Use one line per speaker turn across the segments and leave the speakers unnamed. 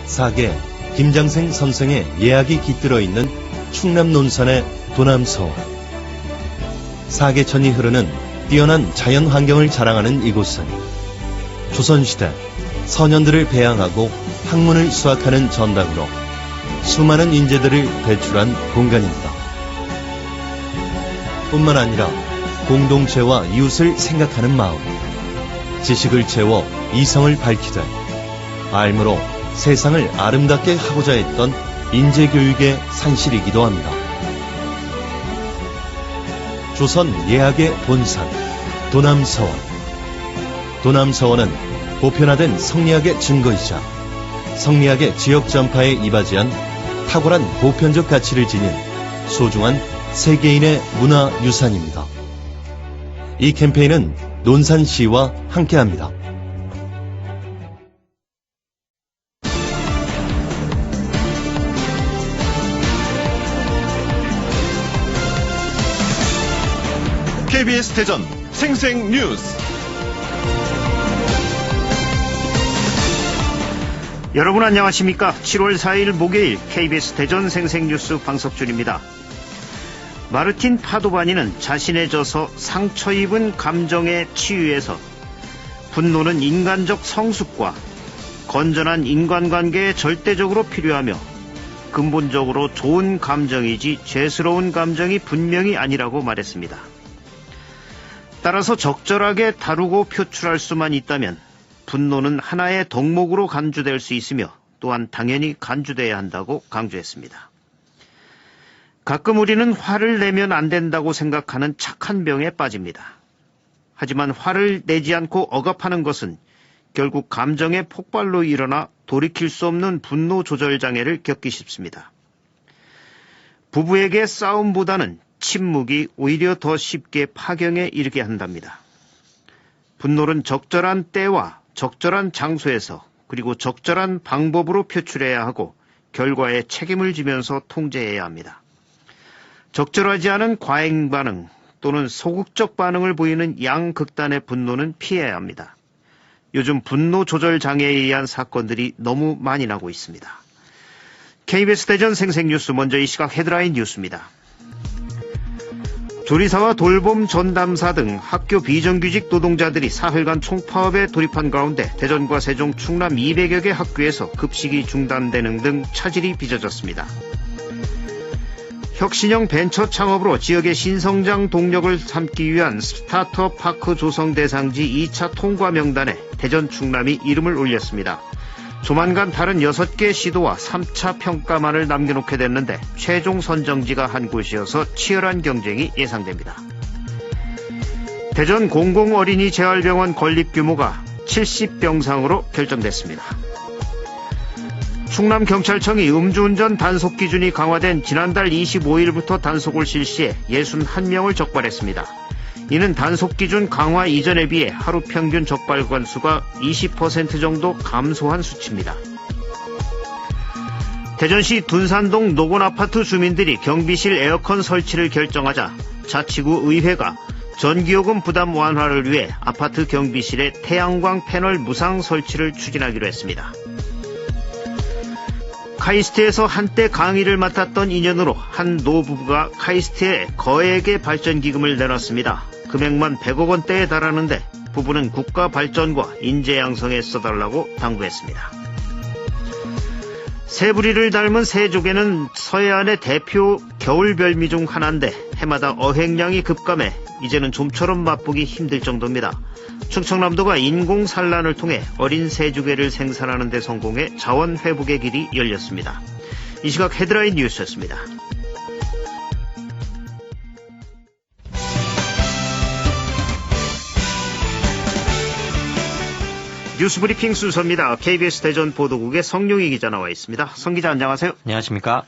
사계 김장생 선생의 예약이 깃들어 있는 충남 논산의 도남서원. 사계천이 흐르는 뛰어난 자연 환경을 자랑하는 이곳은 조선시대 선현들을 배양하고 학문을 수학하는 전당으로 수많은 인재들을 배출한 공간입니다. 뿐만 아니라 공동체와 이웃을 생각하는 마음, 지식을 채워 이성을 밝히되 알므로 세상을 아름답게 하고자 했던 인재교육의 산실이기도 합니다. 조선 예학의 본산, 도남서원. 도남서원은 보편화된 성리학의 증거이자 성리학의 지역 전파에 이바지한 탁월한 보편적 가치를 지닌 소중한 세계인의 문화유산입니다. 이 캠페인은 논산시와 함께합니다.
KBS 대전 생생뉴스.
여러분 안녕하십니까? 7월 4일 목요일 KBS 대전 생생뉴스 방석준입니다. 마르틴 파도바니는 자신의 저서 상처 입은 감정의 치유에서 분노는 인간적 성숙과 건전한 인간관계에 절대적으로 필요하며 근본적으로 좋은 감정이지 죄스러운 감정이 분명히 아니라고 말했습니다. 따라서 적절하게 다루고 표출할 수만 있다면 분노는 하나의 덕목으로 간주될 수 있으며 또한 당연히 간주돼야 한다고 강조했습니다. 가끔 우리는 화를 내면 안 된다고 생각하는 착한 병에 빠집니다. 하지만 화를 내지 않고 억압하는 것은 결국 감정의 폭발로 일어나 돌이킬 수 없는 분노 조절 장애를 겪기 쉽습니다. 부부에게 싸움보다는 침묵이 오히려 더 쉽게 파경에 이르게 한답니다. 분노는 적절한 때와 적절한 장소에서 그리고 적절한 방법으로 표출해야 하고 결과에 책임을 지면서 통제해야 합니다. 적절하지 않은 과잉 반응 또는 소극적 반응을 보이는 양극단의 분노는 피해야 합니다. 요즘 분노 조절 장애에 의한 사건들이 너무 많이 나고 있습니다. KBS 대전 생생뉴스 먼저 이 시각 헤드라인 뉴스입니다. 조리사와 돌봄 전담사 등 학교 비정규직 노동자들이 사흘간 총파업에 돌입한 가운데 대전과 세종, 충남 200여 개 학교에서 급식이 중단되는 등 차질이 빚어졌습니다. 혁신형 벤처 창업으로 지역의 신성장 동력을 삼기 위한 스타트업 파크 조성 대상지 2차 통과 명단에 대전, 충남이 이름을 올렸습니다. 조만간 다른 6개 시도와 3차 평가만을 남겨놓게 됐는데 최종 선정지가 한 곳이어서 치열한 경쟁이 예상됩니다. 대전 공공어린이 재활병원 건립 규모가 70병상으로 결정됐습니다. 충남경찰청이 음주운전 단속 기준이 강화된 지난달 25일부터 단속을 실시해 61명을 적발했습니다. 이는 단속 기준 강화 이전에 비해 하루 평균 적발 건수가 20% 정도 감소한 수치입니다. 대전시 둔산동 노곤아파트 주민들이 경비실 에어컨 설치를 결정하자 자치구 의회가 전기요금 부담 완화를 위해 아파트 경비실에 태양광 패널 무상 설치를 추진하기로 했습니다. 카이스트에서 한때 강의를 맡았던 인연으로 한 노부부가 카이스트에 거액의 발전기금을 내놨습니다. 금액만 100억 원대에 달하는데 부부는 국가 발전과 인재 양성에 써달라고 당부했습니다. 새부리를 닮은 새조개는 서해안의 대표 겨울별미 중 하나인데 해마다 어획량이 급감해 이제는 좀처럼 맛보기 힘들 정도입니다. 충청남도가 인공 산란을 통해 어린 새조개를 생산하는 데 성공해 자원 회복의 길이 열렸습니다. 이 시각 헤드라인 뉴스였습니다. 뉴스브리핑 순서입니다. KBS 대전 보도국의 성룡희 기자 나와 있습니다. 성 기자 안녕하세요.
안녕하십니까.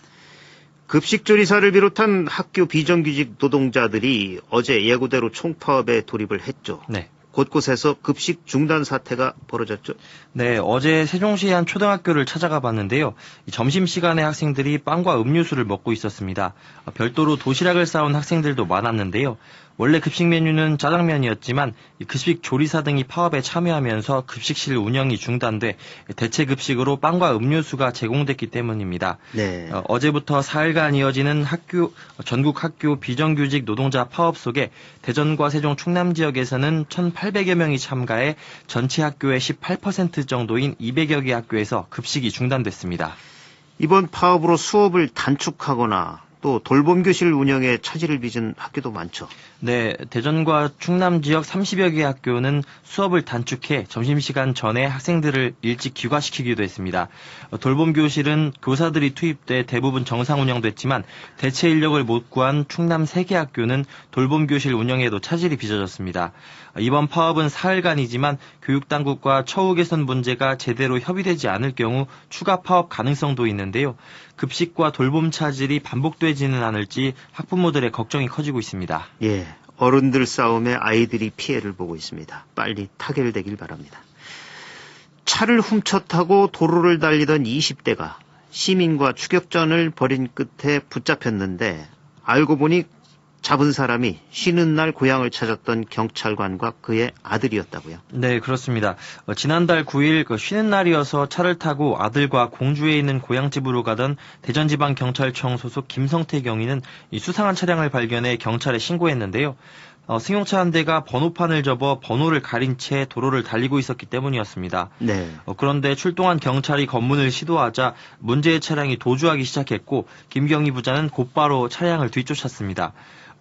급식조리사를 비롯한 학교 비정규직 노동자들이 어제 예고대로 총파업에 돌입을 했죠.
네.
곳곳에서 급식 중단 사태가 벌어졌죠.
네, 어제 세종시의 한 초등학교를 찾아가 봤는데요. 이 점심시간에 학생들이 빵과 음료수를 먹고 있었습니다. 별도로 도시락을 싸온 학생들도 많았는데요. 원래 급식 메뉴는 짜장면이었지만 이 급식 조리사 등이 파업에 참여하면서 급식실 운영이 중단돼 대체 급식으로 빵과 음료수가 제공됐기 때문입니다.
네.
어제부터 4일간 이어지는 전국 학교 비정규직 노동자 파업 속에 대전과 세종 충남 지역에서는 1,800여 명이 참가해 전체 학교의 18% 정도인 200여 개 학교에서 급식이 중단됐습니다.
이번 파업으로 수업을 단축하거나 또 돌봄교실 운영에 차질을 빚은 학교도 많죠.
네, 대전과 충남 지역 30여 개 학교는 수업을 단축해 점심시간 전에 학생들을 일찍 귀가시키기도 했습니다. 돌봄교실은 교사들이 투입돼 대부분 정상 운영됐지만 대체 인력을 못 구한 충남 3개 학교는 돌봄교실 운영에도 차질이 빚어졌습니다. 이번 파업은 4일간이지만 교육당국과 처우 개선 문제가 제대로 협의되지 않을 경우 추가 파업 가능성도 있는데요. 급식과 돌봄 차질이 반복되지는 않을지 학부모들의 걱정이 커지고 있습니다.
예, 어른들 싸움에 아이들이 피해를 보고 있습니다. 빨리 타결되길 바랍니다. 차를 훔쳐 타고 도로를 달리던 20대가 시민과 추격전을 벌인 끝에 붙잡혔는데 알고 보니 잡은 사람이 쉬는 날 고향을 찾았던 경찰관과 그의 아들이었다고요?
네, 그렇습니다. 지난달 9일 쉬는 날이어서 차를 타고 아들과 공주에 있는 고향집으로 가던 대전지방경찰청 소속 김성태 경위는 이 수상한 차량을 발견해 경찰에 신고했는데요. 승용차 한 대가 번호판을 접어 번호를 가린 채 도로를 달리고 있었기 때문이었습니다.
네.
그런데 출동한 경찰이 검문을 시도하자 문제의 차량이 도주하기 시작했고 김경희 부자는 곧바로 차량을 뒤쫓았습니다.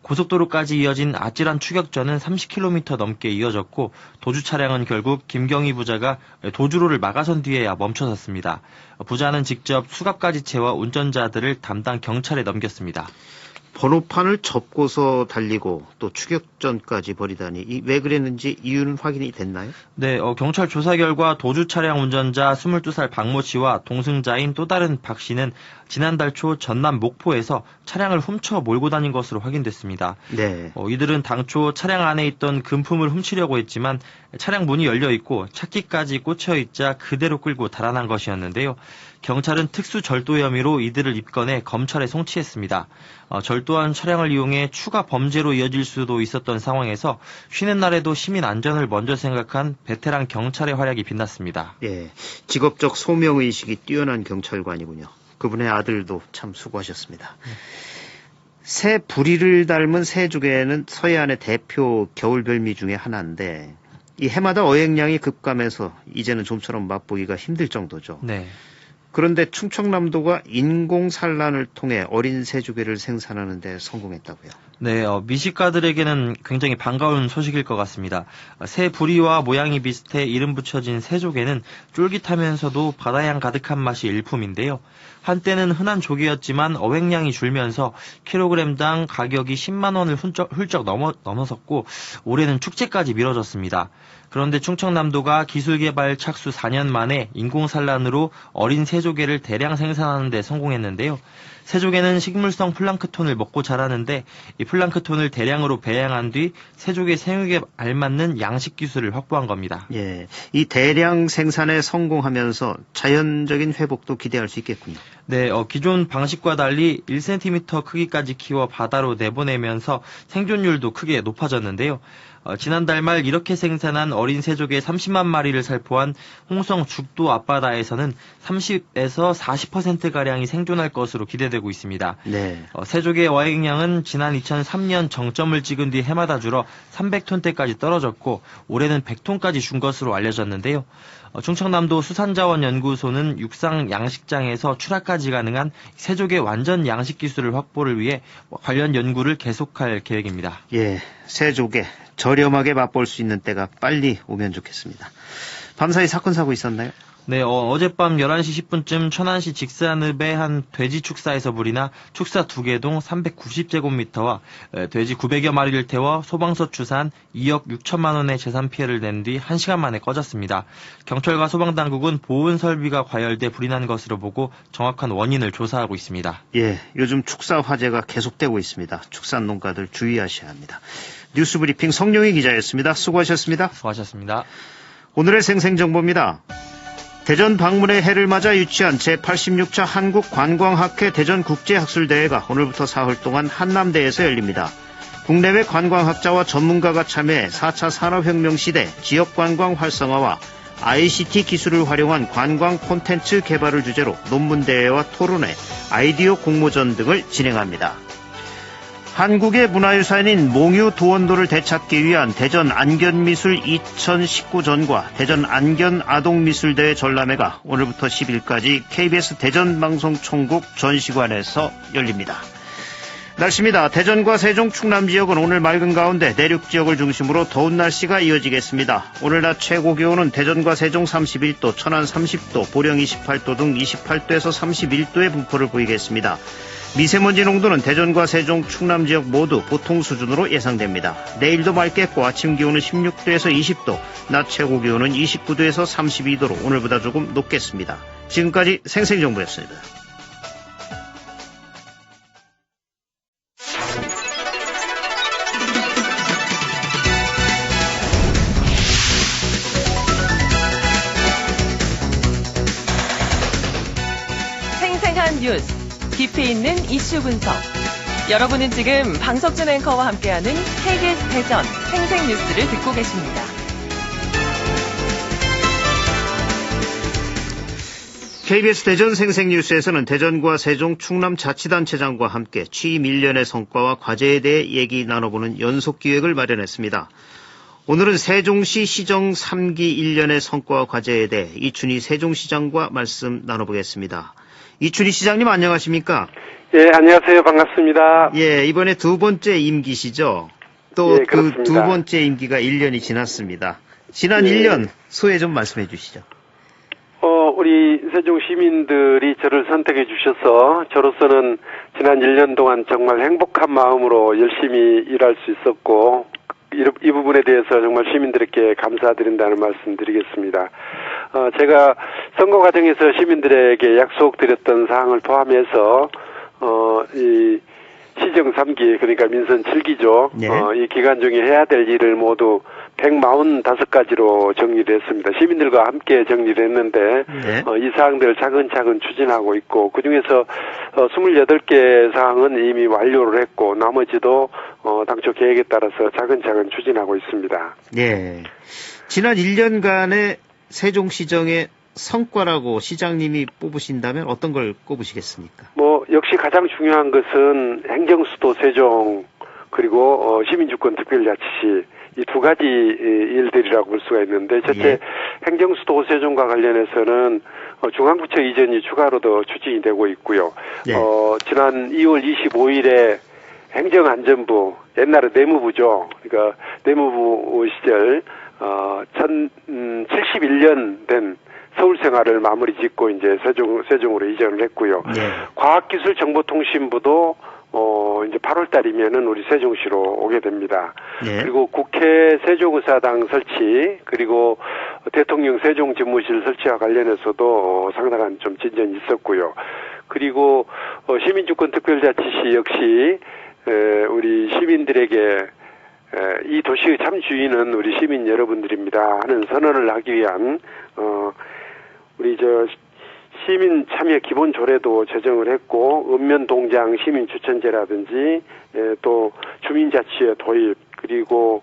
고속도로까지 이어진 아찔한 추격전은 30km 넘게 이어졌고 도주 차량은 결국 김경희 부자가 도주로를 막아선 뒤에야 멈춰섰습니다. 부자는 직접 수갑까지 채워 운전자들을 담당 경찰에 넘겼습니다.
번호판을 접고서 달리고 또 추격전까지 벌이다니 왜 그랬는지 이유는 확인이 됐나요?
네, 경찰 조사 결과 도주 차량 운전자 22살 박모 씨와 동승자인 또 다른 박 씨는 지난달 초 전남 목포에서 차량을 훔쳐 몰고 다닌 것으로 확인됐습니다.
네.
이들은 당초 차량 안에 있던 금품을 훔치려고 했지만 차량 문이 열려 있고 차키까지 꽂혀 있자 그대로 끌고 달아난 것이었는데요. 경찰은 특수 절도 혐의로 이들을 입건해 검찰에 송치했습니다. 절도한 차량을 이용해 추가 범죄로 이어질 수도 있었던 상황에서 쉬는 날에도 시민 안전을 먼저 생각한 베테랑 경찰의 활약이 빛났습니다.
예, 직업적 소명의식이 뛰어난 경찰관이군요. 그분의 아들도 참 수고하셨습니다. 새 부리를 닮은 새조개는 서해안의 대표 겨울별미 중에 하나인데 이 해마다 어획량이 급감해서 이제는 좀처럼 맛보기가 힘들 정도죠.
네.
그런데 충청남도가 인공 산란을 통해 어린 새조개를 생산하는 데 성공했다고요.
네, 미식가들에게는 굉장히 반가운 소식일 것 같습니다. 새 부리와 모양이 비슷해 이름 붙여진 새조개는 쫄깃하면서도 바다향 가득한 맛이 일품인데요. 한때는 흔한 조개였지만 어획량이 줄면서 킬로그램당 가격이 10만 원을 훌쩍 넘어섰고 올해는 축제까지 미뤄졌습니다. 그런데 충청남도가 기술개발 착수 4년 만에 인공산란으로 어린 새조개를 대량 생산하는 데 성공했는데요. 새조개는 식물성 플랑크톤을 먹고 자라는데 이 플랑크톤을 대량으로 배양한 뒤 새조개 생육에 알맞는 양식 기술을 확보한 겁니다.
예, 이 대량 생산에 성공하면서 자연적인 회복도 기대할 수 있겠군요.
네, 기존 방식과 달리 1cm 크기까지 키워 바다로 내보내면서 생존율도 크게 높아졌는데요. 지난달 말 이렇게 생산한 어린 새조개 30만 마리를 살포한 홍성 죽도 앞바다에서는 30에서 40%가량이 생존할 것으로 기대되고 있습니다.
네.
새조개 어획량은 지난 2003년 정점을 찍은 뒤 해마다 줄어 300톤대까지 떨어졌고 올해는 100톤까지 준 것으로 알려졌는데요. 충청남도 수산자원연구소는 육상 양식장에서 출하까지 가능한 새조개 완전 양식 기술을 확보를 위해 관련 연구를 계속할 계획입니다.
예, 새조개 저렴하게 맛볼 수 있는 때가 빨리 오면 좋겠습니다. 밤사이 사건 사고 있었나요?
네, 어젯밤 11시 10분쯤 천안시 직산읍의 한 돼지 축사에서 불이 나 축사 2개 동 390제곱미터와 돼지 900여 마리를 태워 소방서 추산 2억 6천만 원의 재산 피해를 낸 뒤 1시간 만에 꺼졌습니다. 경찰과 소방당국은 보온 설비가 과열돼 불이 난 것으로 보고 정확한 원인을 조사하고 있습니다.
예, 요즘 축사 화재가 계속되고 있습니다. 축산 농가들 주의하셔야 합니다. 뉴스브리핑 성룡희 기자였습니다. 수고하셨습니다.
수고하셨습니다.
오늘의 생생정보입니다. 대전 방문의 해를 맞아 유치한 제86차 한국관광학회 대전국제학술대회가 오늘부터 사흘 동안 한남대에서 열립니다. 국내외 관광학자와 전문가가 참여해 4차 산업혁명 시대 지역관광 활성화와 ICT 기술을 활용한 관광 콘텐츠 개발을 주제로 논문대회와 토론회, 아이디어 공모전 등을 진행합니다. 한국의 문화유산인 몽유 도원도를 되찾기 위한 대전 안견미술 2019전과 대전 안견 아동미술대회 전람회가 오늘부터 10일까지 KBS 대전방송총국 전시관에서 열립니다. 날씨입니다. 대전과 세종, 충남 지역은 오늘 맑은 가운데 내륙 지역을 중심으로 더운 날씨가 이어지겠습니다. 오늘 낮 최고 기온은 대전과 세종 31도, 천안 30도, 보령 28도 등 28도에서 31도의 분포를 보이겠습니다. 미세먼지 농도는 대전과 세종, 충남 지역 모두 보통 수준으로 예상됩니다. 내일도 맑겠고 아침 기온은 16도에서 20도, 낮 최고 기온은 29도에서 32도로 오늘보다 조금 높겠습니다. 지금까지 생생정보였습니다.
생생한 뉴스, 깊이 있는 이슈 분석. 여러분은 지금 방석준 앵커와 함께하는 KBS 대전 생생뉴스를 듣고 계십니다.
KBS 대전 생생뉴스에서는 대전과 세종, 충남 자치단체장과 함께 취임 1년의 성과와 과제에 대해 얘기 나눠보는 연속기획을 마련했습니다. 오늘은 세종시 시정 3기 1년의 성과와 과제에 대해 이춘희 세종시장과 말씀 나눠보겠습니다. 이춘희 시장님 안녕하십니까?
예, 안녕하세요. 반갑습니다.
예, 이번에 두 번째 임기시죠? 또
예,
그
그렇습니다.
두 번째 임기가 1년이 지났습니다. 지난
예.
1년 소회 좀 말씀해 주시죠.
우리 세종 시민들이 저를 선택해 주셔서 저로서는 지난 1년 동안 정말 행복한 마음으로 열심히 일할 수 있었고 이 부분에 대해서 정말 시민들에게 감사드린다는 말씀 드리겠습니다. 제가 선거 과정에서 시민들에게 약속드렸던 사항을 포함해서 이 시정 3기 그러니까 민선 7기죠.
네.
이 기간 중에 해야 될 일을 모두 145가지로 정리를 했습니다. 시민들과 함께 정리를 했는데
네.
이 사항들을 차근차근 추진하고 있고 그중에서 28개 사항은 이미 완료를 했고 나머지도 당초 계획에 따라서 차근차근 추진하고 있습니다.
네. 지난 1년간의 세종시정의 성과라고 시장님이 뽑으신다면 어떤 걸 꼽으시겠습니까?
역시 가장 중요한 것은 행정수도 세종 그리고 시민주권 특별자치시 이 두 가지 일들이라고 볼 수가 있는데 첫째
예.
행정수도 세종과 관련해서는 중앙부처 이전이 추가로 더 추진이 되고 있고요.
네.
지난 2월 25일에 행정안전부 옛날에 내무부죠. 그러니까 내무부 시절 71년 된 서울 생활을 마무리 짓고 이제 세종으로 이전을 했고요.
네.
과학기술정보통신부도 이제 8월 달이면은 우리 세종시로 오게 됩니다.
네.
그리고 국회 세종의사당 설치 그리고 대통령 세종집무실 설치와 관련해서도 상당한 좀 진전이 있었고요. 그리고 시민주권 특별자치시 역시 우리 시민들에게 이 도시의 참 주인은 우리 시민 여러분들입니다 하는 선언을 하기 위한 우리 시민 참여 기본 조례도 제정을 했고 읍면동장 시민 추천제라든지 또 주민자치의 도입 그리고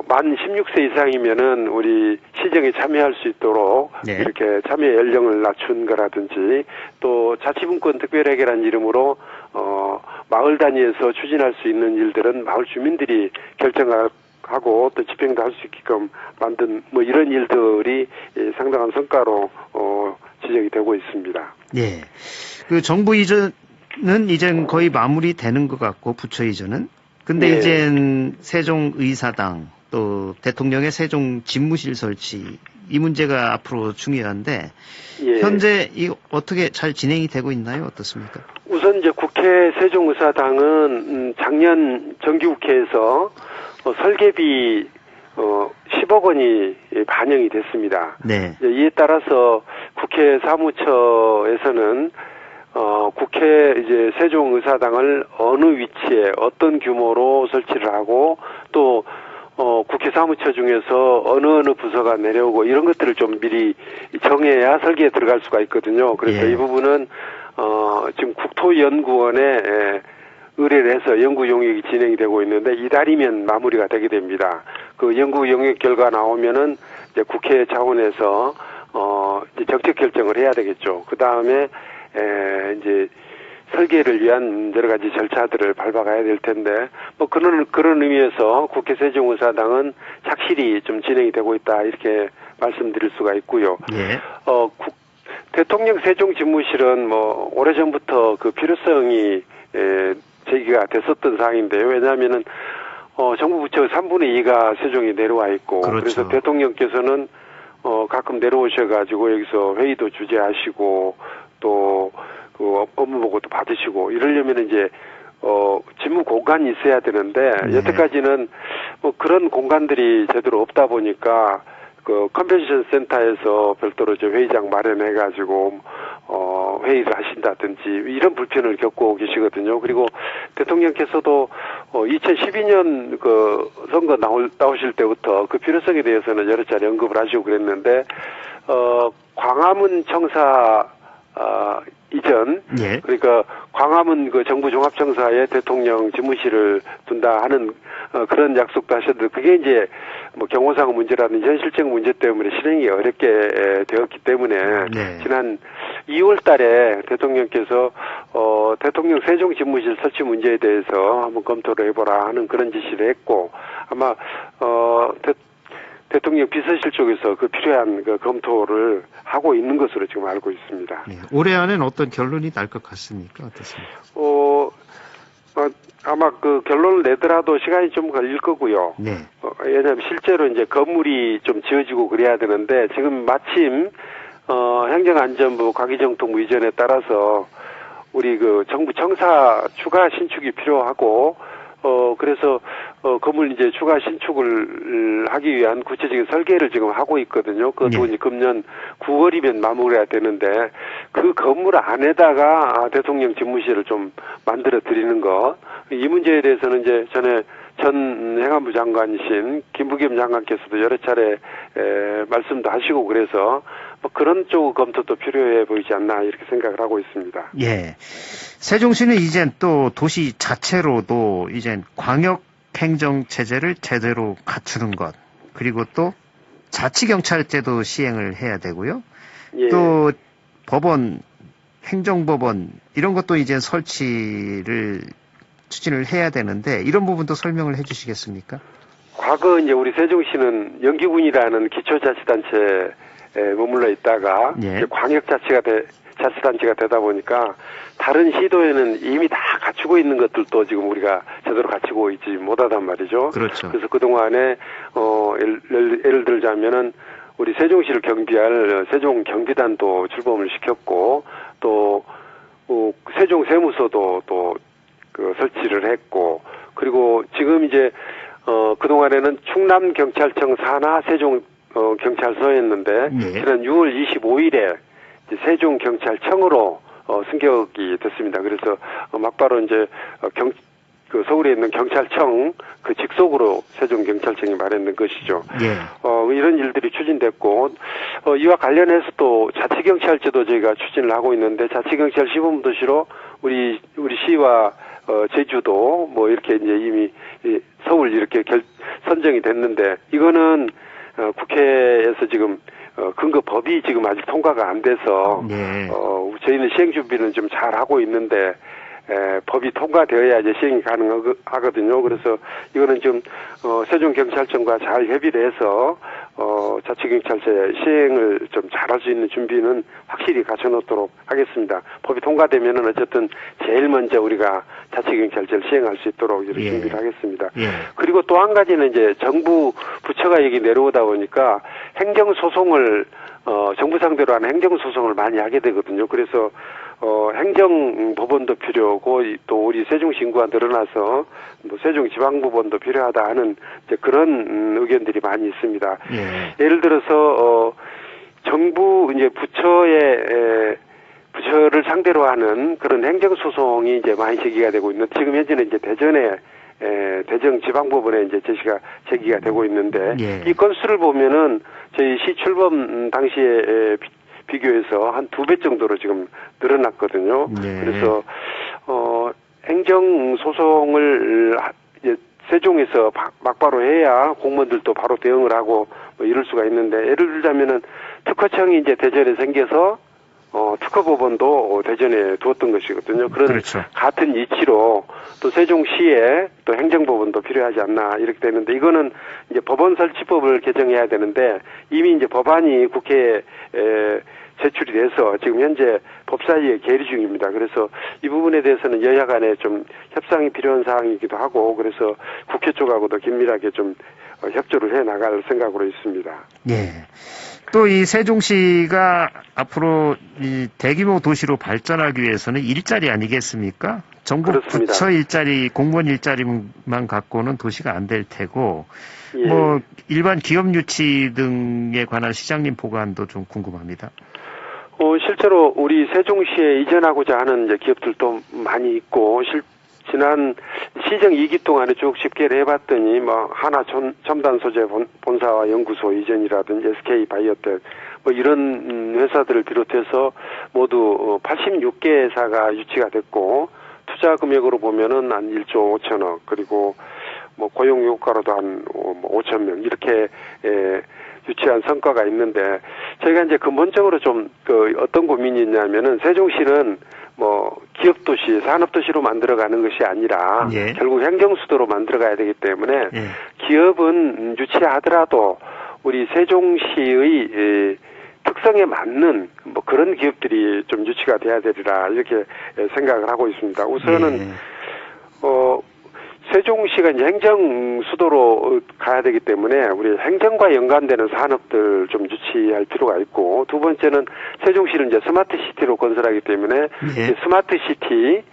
만 16세 이상이면은 우리 시정에 참여할 수 있도록
네.
이렇게 참여 연령을 낮춘 거라든지 또 자치분권 특별회계라는 이름으로 마을 단위에서 추진할 수 있는 일들은 마을 주민들이 결정하고 또 집행도 할 수 있게끔 만든 이런 일들이 상당한 성과로 지적이 되고 있습니다.
네. 그 정부 이전은 이젠 거의 마무리되는 것 같고 부처 이전은 근데
네.
이젠 세종의사당 또 대통령의 세종 집무실 설치 이 문제가 앞으로 중요한데
예.
현재 이 어떻게 잘 진행이 되고 있나요? 어떻습니까?
우선 이제 국회 세종의사당은 작년 정기국회에서 설계비 10억 원이 반영이 됐습니다.
네.
이에 따라서 국회 사무처에서는 국회 이제 세종의사당을 어느 위치에 어떤 규모로 설치를 하고 또 국회 사무처 중에서 어느 부서가 내려오고 이런 것들을 좀 미리 정해야 설계에 들어갈 수가 있거든요. 그래서
예.
이 부분은 지금 국토연구원에 의뢰를 해서 연구 용역이 진행이 되고 있는데 이달이면 마무리가 되게 됩니다. 그 연구 용역 결과 나오면은 이제 국회 차원에서 이제 정책 결정을 해야 되겠죠. 그 다음에 이제 설계를 위한 여러 가지 절차들을 밟아가야 될 텐데, 뭐 그런 의미에서 국회 세종의사당은 착실히 좀 진행이 되고 있다 이렇게 말씀드릴 수가 있고요.
예.
대통령 세종집무실은 뭐 오래전부터 그 필요성이 제기가 됐었던 사항인데요. 왜냐하면은 정부 부처 3분의 2가 세종에 내려와 있고,
그렇죠.
그래서 대통령께서는 가끔 내려오셔가지고 여기서 회의도 주재하시고 또 그 업무 보고도 받으시고 이러려면 이제 집무 공간이 있어야 되는데
네.
여태까지는 뭐 그런 공간들이 제대로 없다 보니까 그 컨벤션 센터에서 별도로 이제 회의장 마련해가지고 회의를 하신다든지 이런 불편을 겪고 계시거든요. 그리고 대통령께서도 2012년 그 선거 나오실 때부터 그 필요성에 대해서는 여러 차례 언급을 하시고 그랬는데 광화문 청사 이전,
예.
그러니까 광화문 그 정부 종합청사에 대통령 집무실을 둔다 하는 그런 약속도 하셨는데 그게 이제 뭐 경호상 문제라든지 현실적 문제 때문에 실행이 어렵게 되었기 때문에
네.
지난 2월 달에 대통령께서 대통령 세종 집무실 설치 문제에 대해서 한번 검토를 해보라 하는 그런 지시를 했고 아마 대통령 비서실 쪽에서 그 필요한 그 검토를 하고 있는 것으로 지금 알고 있습니다.
네. 올해 안에는 어떤 결론이 날 것 같습니까? 어떻습니까?
아마 그 결론을 내더라도 시간이 좀 걸릴 거고요.
네.
왜냐하면 실제로 이제 건물이 좀 지어지고 그래야 되는데 지금 마침 행정안전부 과기정통부 이전에 따라서 우리 그 정부 청사 추가 신축이 필요하고 그래서 건물 이제 추가 신축을 하기 위한 구체적인 설계를 지금 하고 있거든요. 그것도
네.
이제 금년 9월이면 마무리가 되는데 그 건물 안에다가 대통령 집무실을 좀 만들어 드리는 것. 이 문제에 대해서는 이제 전에 전 행안부 장관이신 김부겸 장관께서도 여러 차례 말씀도 하시고 그래서 뭐 그런 쪽 검토도 필요해 보이지 않나 이렇게 생각을 하고 있습니다.
예. 세종시는 이젠 또 도시 자체로도 이젠 광역 행정 체제를 제대로 갖추는 것, 그리고 또 자치경찰제도 시행을 해야 되고요.
예.
또 법원, 행정법원 이런 것도 이제 설치를 추진을 해야 되는데 이런 부분도 설명을 해주시겠습니까?
과거 이제 우리 세종시는 연기군이라는 기초자치단체에 머물러 있다가
예.
이제 광역자치단체가 되다 보니까 다른 시도에는 이미 다 갖추고 있는 것들도 지금 우리가 제대로 갖추고 있지 못하단 말이죠.
그렇죠.
그래서 그동안에 예를 들자면은 우리 세종시를 경비할 세종 경비단도 출범을 시켰고 또 세종 세무서도 또 그 설치를 했고 그리고 지금 이제 그동안에는 충남경찰청 산하 세종 경찰서였는데
네.
지난 6월 25일에 이제 세종경찰청으로 승격이 됐습니다. 그래서 막바로 이제 그 서울에 있는 경찰청 그 직속으로 세종경찰청이 마련된 것이죠.
예.
이런 일들이 추진됐고 이와 관련해서 또 자치경찰제도 저희가 추진을 하고 있는데 자치경찰 시범도시로 우리 시와 제주도 뭐 이렇게 이제 이미 서울 이렇게 선정이 됐는데 이거는 국회에서 지금 근거 법이 지금 아직 통과가 안 돼서
네.
저희는 시행 준비는 좀 잘 하고 있는데 법이 통과되어야 이제 시행이 가능하거든요. 그래서 이거는 좀 세종경찰청과 잘 협의를 해서 자치경찰제 시행을 좀 잘할 수 있는 준비는 확실히 갖춰놓도록 하겠습니다. 법이 통과되면은 어쨌든 제일 먼저 우리가 자치경찰제를 시행할 수 있도록 이렇게
예.
준비를 하겠습니다.
예.
그리고 또 한 가지는 이제 정부 부처가 여기 내려오다 보니까 행정소송을 정부 상대로 하는 행정소송을 많이 하게 되거든요. 그래서 행정법원도 필요하고 또 우리 세종시 인구가 늘어나서 뭐 세종지방법원도 필요하다 하는 이제 그런 의견들이 많이 있습니다.
예.
예를 들어서 정부 이제 부처를 상대로 하는 그런 행정소송이 이제 많이 제기가 되고 있는 지금 현재는 이제 대전에 대정 지방법원에 이제 제기가 되고 있는데
예.
이 건수를 보면은 저희 시 출범 당시에 비교해서 한 2배 정도로 지금 늘어났거든요.
네.
그래서 행정 소송을 세종에서 막바로 해야 공무원들도 바로 대응을 하고 뭐 이럴 수가 있는데 예를 들자면은 특허청이 이제 대전에 생겨서 특허법원도 대전에 두었던 것이거든요. 그런
그렇죠.
같은 이치로 또 세종시에 또 행정법원도 필요하지 않나 이렇게 되는데 이거는 이제 법원 설치법을 개정해야 되는데 이미 이제 법안이 국회에 제출이 돼서 지금 현재 법사위에 계류 중입니다. 그래서 이 부분에 대해서는 여야 간에 좀 협상이 필요한 사항이기도 하고 그래서 국회 쪽하고도 긴밀하게 좀 협조를 해 나갈 생각으로 있습니다.
예. 또 이 세종시가 앞으로 이 대규모 도시로 발전하기 위해서는 일자리 아니겠습니까? 전국
그렇습니다.
부처 일자리, 공무원 일자리만 갖고는 도시가 안 될 테고,
예.
뭐 일반 기업 유치 등에 관한 시장님 보관도 좀 궁금합니다.
실제로 우리 세종시에 이전하고자 하는 이제 기업들도 많이 있고, 지난 시정 2기 동안에 쭉 집계를 해봤더니, 뭐, 하나 첨단 소재 본사와 연구소 이전이라든지 SK 바이오텍, 뭐 이런 회사들을 비롯해서 모두 86개 회사가 유치가 됐고, 투자 금액으로 보면은 한 1조 5천억, 그리고 뭐 고용 효과로도 한 5천 명, 이렇게, 유치한 성과가 있는데, 저희가 이제 근본적으로 좀, 어떤 고민이 있냐면은, 세종시는 뭐, 기업도시, 산업도시로 만들어가는 것이 아니라,
예.
결국 행정수도로 만들어가야 되기 때문에,
예.
기업은 유치하더라도, 우리 세종시의 특성에 맞는 뭐 그런 기업들이 좀 유치가 돼야 되리라, 이렇게 생각을 하고 있습니다. 우선은,
예.
세종시가 이제 행정 수도로 가야 되기 때문에 우리 행정과 연관되는 산업들 좀 유치할 필요가 있고 두 번째는 세종시를 이제 스마트 시티로 건설하기 때문에
예.
스마트 시티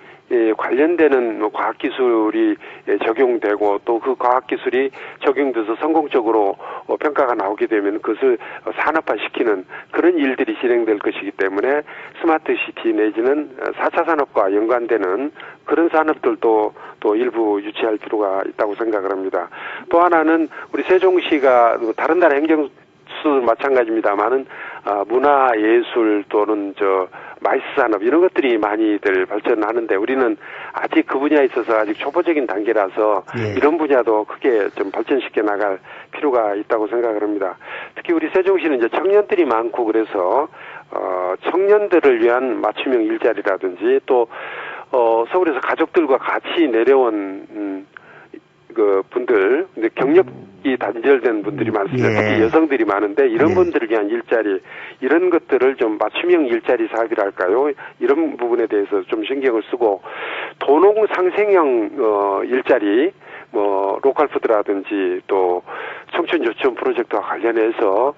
관련되는 과학기술이 적용되고 또 그 과학기술이 적용돼서 성공적으로 평가가 나오게 되면 그것을 산업화시키는 그런 일들이 진행될 것이기 때문에 스마트 시티 내지는 4차 산업과 연관되는 그런 산업들도 또 일부 유치할 필요가 있다고 생각을 합니다. 또 하나는 우리 세종시가 다른 나라 행정수도 마찬가지입니다만은 문화 예술 또는 마이스 산업 이런 것들이 많이들 발전하는데 우리는 아직 그 분야에 있어서 아직 초보적인 단계라서
예.
이런 분야도 크게 좀 발전시켜 나갈 필요가 있다고 생각을 합니다. 특히 우리 세종시는 이제 청년들이 많고 그래서 청년들을 위한 맞춤형 일자리라든지 또 서울에서 가족들과 같이 내려온 그 분들, 근데 경력이 단절된 분들이 많습니다.
예.
특히 여성들이 많은데 이런
예.
분들을 위한 일자리, 이런 것들을 좀 맞춤형 일자리 사업이랄까요? 이런 부분에 대해서 좀 신경을 쓰고 도농 상생형 일자리, 뭐 로컬푸드라든지 또 청춘 요청 프로젝트와 관련해서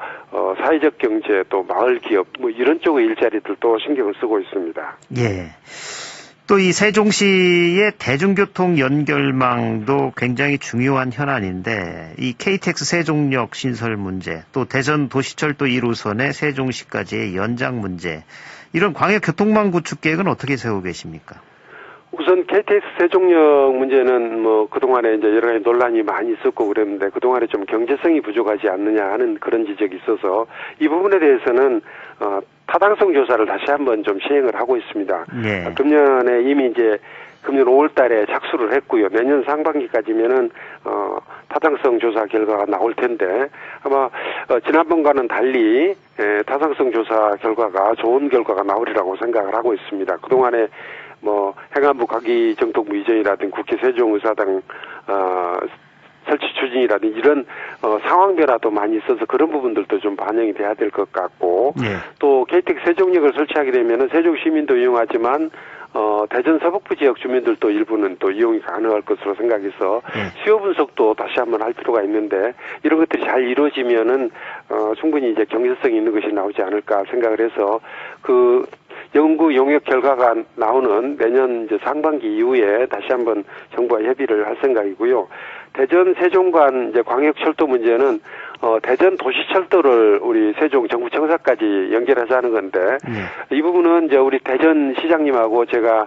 사회적 경제 또 마을 기업 뭐 이런 쪽의 일자리들도 신경을 쓰고 있습니다.
예. 또 이 세종시의 대중교통 연결망도 굉장히 중요한 현안인데 이 KTX 세종역 신설 문제 또 대전 도시철도 1호선의 세종시까지의 연장 문제 이런 광역교통망 구축 계획은 어떻게 세우고 계십니까?
우선 KTX 세종역 문제는 뭐 그동안에 이제 여러 가지 논란이 많이 있었고 그랬는데 그동안에 좀 경제성이 부족하지 않느냐 하는 그런 지적이 있어서 이 부분에 대해서는 타당성 조사를 다시 한번 좀 시행을 하고 있습니다.
네.
금년에 이미 이제 금년 5월 달에 착수를 했고요. 내년 상반기까지면은 타당성 조사 결과가 나올 텐데 아마 지난번과는 달리 타당성 조사 결과가 좋은 결과가 나오리라고 생각을 하고 있습니다. 그동안에 뭐 행안부 가기정통부 이전이라든지 국회 세종의사당 설치 추진이라든지 이런 상황 변화도 많이 있어서 그런 부분들도 좀 반영이 돼야 될 것 같고
네.
또 KTX 세종역을 설치하게 되면은 세종 시민도 이용하지만 대전 서북부 지역 주민들도 일부는 또 이용이 가능할 것으로 생각해서 수요 분석도 다시 한번 할 필요가 있는데 이런 것들이 잘 이루어지면은 충분히 이제 경제성이 있는 것이 나오지 않을까 생각을 해서 그 연구 용역 결과가 나오는 내년 이제 상반기 이후에 다시 한번 정부와 협의를 할 생각이고요. 대전 세종 간 이제 광역철도 문제는 대전 도시철도를 우리 세종 정부청사까지 연결해서 하는 건데 이 부분은 이제 우리 대전 시장님하고 제가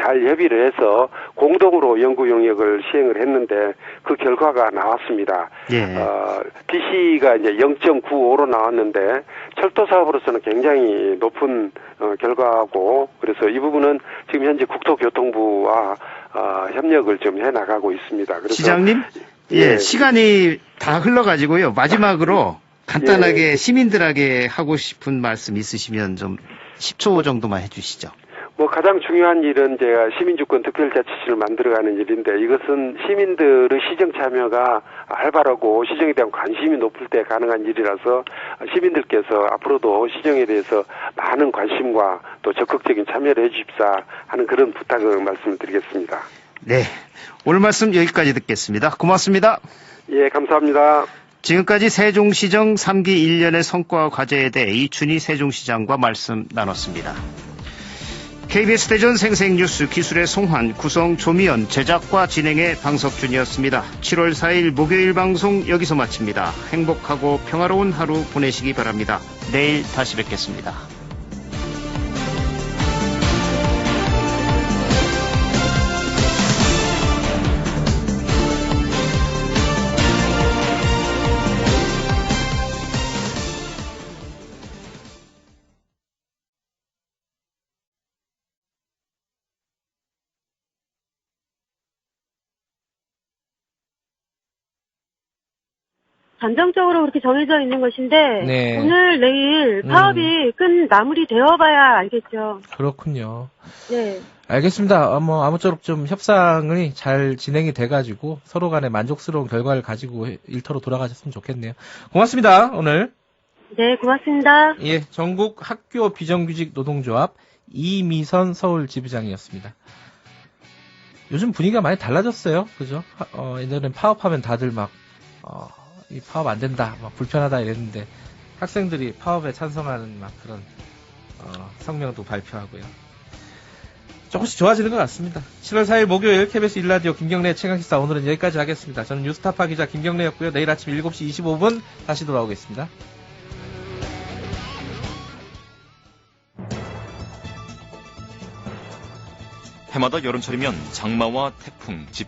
잘 협의를 해서 공동으로 연구 용역을 시행을 했는데 그 결과가 나왔습니다.
예.
BC가 이제 0.95로 나왔는데 철도 사업으로서는 굉장히 높은 결과고 그래서 이 부분은 지금 현재 국토교통부와 협력을 좀 해나가고 있습니다. 그래서
시장님, 예, 시간이 다 흘러가지고요. 마지막으로 간단하게 시민들에게 하고 싶은 말씀 있으시면 좀 10초 정도만 해주시죠.
가장 중요한 일은 제가 시민주권 특별자치시를 만들어가는 일인데 이것은 시민들의 시정 참여가 활발하고 시정에 대한 관심이 높을 때 가능한 일이라서 시민들께서 앞으로도 시정에 대해서 많은 관심과 또 적극적인 참여를 해주십사 하는 그런 부탁을 말씀을 드리겠습니다.
네, 오늘 말씀 여기까지 듣겠습니다. 고맙습니다.
예, 감사합니다.
지금까지 세종시정 3기 1년의 성과와 과제에 대해 이춘희 세종시장과 말씀 나눴습니다. KBS 대전 생생뉴스 기술의 송환, 구성 조미연, 제작과 진행의 방석준이었습니다. 7월 4일 목요일 방송 여기서 마칩니다. 행복하고 평화로운 하루 보내시기 바랍니다. 내일 다시 뵙겠습니다.
잠정적으로 그렇게 정해져 있는 것인데
네.
오늘 내일 파업이 마무리되어 봐야 알겠죠.
그렇군요.
네.
알겠습니다. 아무쪼록 좀 협상이 잘 진행이 돼가지고 서로 간에 만족스러운 결과를 가지고 일터로 돌아가셨으면 좋겠네요. 고맙습니다. 오늘.
네, 고맙습니다.
예, 전국 학교 비정규직 노동조합 이미선 서울 지부장이었습니다. 요즘 분위기가 많이 달라졌어요. 그죠? 옛날엔 파업하면 다들 이 파업 안 된다, 불편하다 이랬는데 학생들이 파업에 찬성하는 그런 성명도 발표하고요. 조금씩 좋아지는 것 같습니다. 7월 4일 목요일 KBS 1라디오 김경래의 최강시사 오늘은 여기까지 하겠습니다. 저는 뉴스타파 기자 김경래였고요. 내일 아침 7시 25분 다시 돌아오겠습니다.
해마다 여름철이면 장마와 태풍, 집중